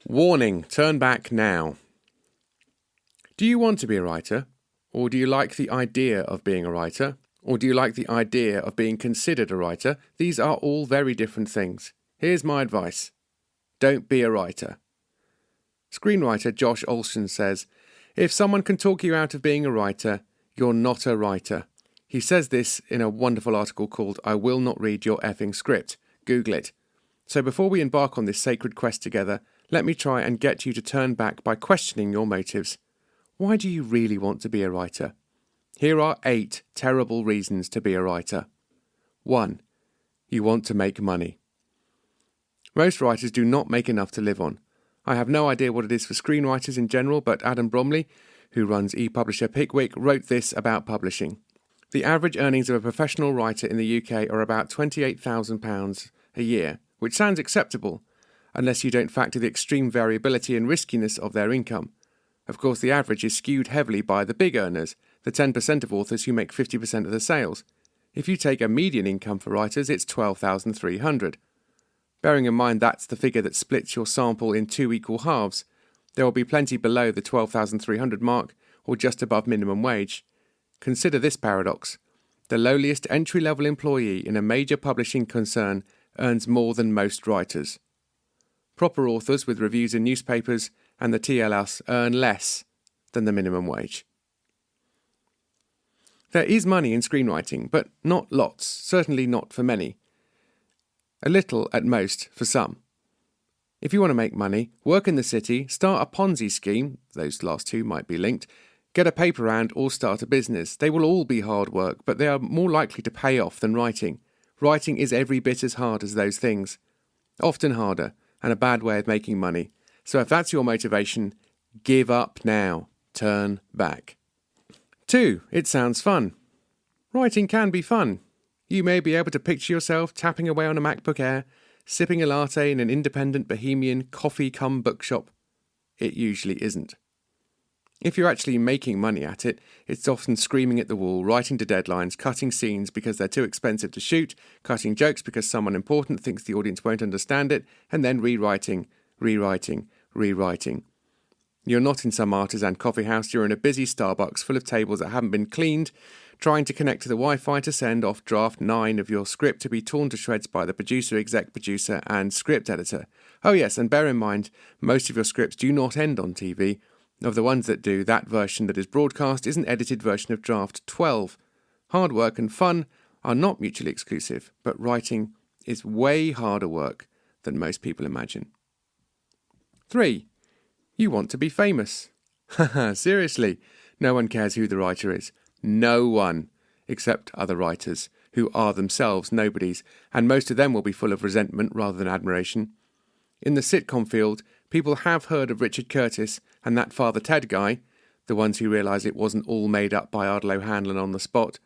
Warning, turn back now. Do you want to be a writer? Or do you like the idea of being a writer? Or do you like the idea of being considered a writer? These are all very different things. Here's my advice. Don't be a writer. Screenwriter Josh Olson says, "If someone can talk you out of being a writer, you're not a writer." He says this in a wonderful article called "I Will Not Read Your Effing Script." Google it. So before we embark on this sacred quest together, let me try and get you to turn back by questioning your motives. Why do you really want to be a writer? Here are 8 terrible reasons to be a writer. 1. You want to make money. Most writers do not make enough to live on. I have no idea what it is for screenwriters in general, but Adam Bromley, who runs e-publisher Pickwick, wrote this about publishing. The average earnings of a professional writer in the UK are about £28,000 a year, which sounds acceptable, unless you don't factor the extreme variability and riskiness of their income. Of course, the average is skewed heavily by the big earners, the 10% of authors who make 50% of the sales. If you take a median income for writers, it's $12,300. Bearing in mind that's the figure that splits your sample in 2 equal halves, there will be plenty below the $12,300 mark or just above minimum wage. Consider this paradox. The lowliest entry-level employee in a major publishing concern earns more than most writers. Proper authors with reviews in newspapers and the TLS earn less than the minimum wage. There is money in screenwriting, but not lots, certainly not for many. A little at most for some. If you want to make money, work in the city, start a Ponzi scheme, those last two might be linked, get a paper round or start a business. They will all be hard work, but they are more likely to pay off than writing. Writing is every bit as hard as those things. Often harder, and a bad way of making money. So if that's your motivation, give up now. Turn back. 2. It sounds fun. Writing can be fun. You may be able to picture yourself tapping away on a MacBook Air, sipping a latte in an independent bohemian coffee-cum-bookshop. It usually isn't. If you're actually making money at it, it's often screaming at the wall, writing to deadlines, cutting scenes because they're too expensive to shoot, cutting jokes because someone important thinks the audience won't understand it, and then rewriting. You're not in some artisan coffee house, you're in a busy Starbucks full of tables that haven't been cleaned, trying to connect to the Wi-Fi to send off draft 9 of your script to be torn to shreds by the producer, exec producer, and script editor. Oh yes, and bear in mind, most of your scripts do not end on TV. Of the ones that do, that version that is broadcast is an edited version of draft 12. Hard work and fun are not mutually exclusive, but writing is way harder work than most people imagine. 3. You want to be famous. Haha, seriously, no one cares who the writer is. No one, except other writers, who are themselves nobodies, and most of them will be full of resentment rather than admiration. In the sitcom field, people have heard of Richard Curtis and that Father Ted guy, the ones who realise it wasn't all made up by Ardal O'Hanlon on the spot.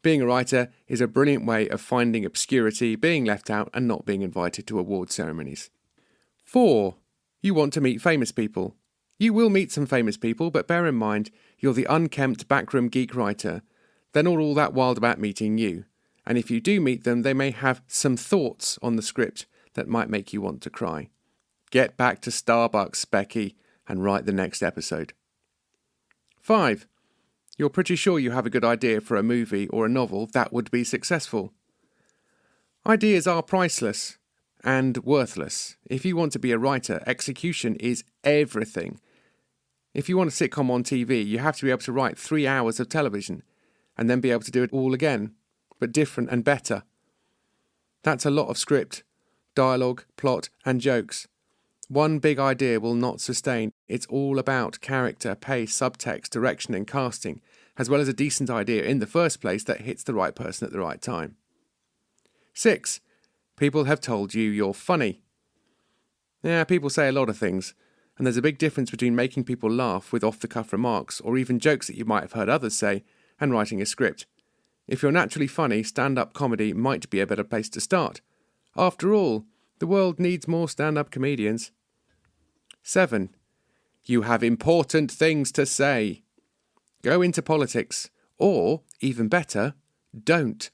Being a writer is a brilliant way of finding obscurity, being left out, and not being invited to award ceremonies. 4. You want to meet famous people. You will meet some famous people, but bear in mind, you're the unkempt backroom geek writer. They're not all that wild about meeting you. And if you do meet them, they may have some thoughts on the script that might make you want to cry. Get back to Starbucks, Becky, and write the next episode. 5. You're pretty sure you have a good idea for a movie or a novel that would be successful. Ideas are priceless and worthless. If you want to be a writer, execution is everything. If you want a sitcom on TV, you have to be able to write 3 hours of television and then be able to do it all again, but different and better. That's a lot of script, dialogue, plot, and jokes. One big idea will not sustain. It's all about character, pace, subtext, direction, and casting, as well as a decent idea in the first place that hits the right person at the right time. 6. People have told you you're funny. Yeah, people say a lot of things, and there's a big difference between making people laugh with off-the-cuff remarks or even jokes that you might have heard others say and writing a script. If you're naturally funny, stand-up comedy might be a better place to start. After all, the world needs more stand-up comedians. 7. You have important things to say. Go into politics, or, even better, don't.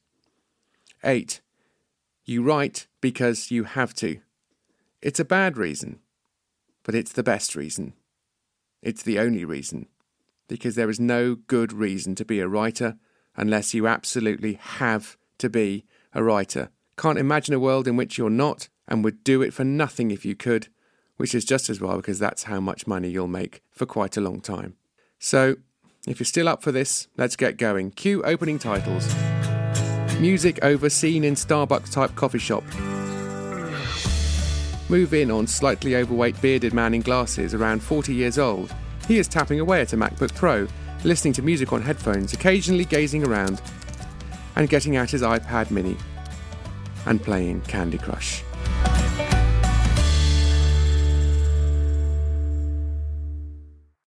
8. You write because you have to. It's a bad reason, but it's the best reason. It's the only reason. Because there is no good reason to be a writer unless you absolutely have to be a writer. Can't imagine a world in which you're not and would do it for nothing if you could, which is just as well because that's how much money you'll make for quite a long time. So, if you're still up for this, let's get going. Cue opening titles. Music over scene in Starbucks-type coffee shop. Move in on slightly overweight bearded man in glasses, around 40 years old. He is tapping away at a MacBook Pro, listening to music on headphones, occasionally gazing around, and getting out his iPad mini and playing Candy Crush.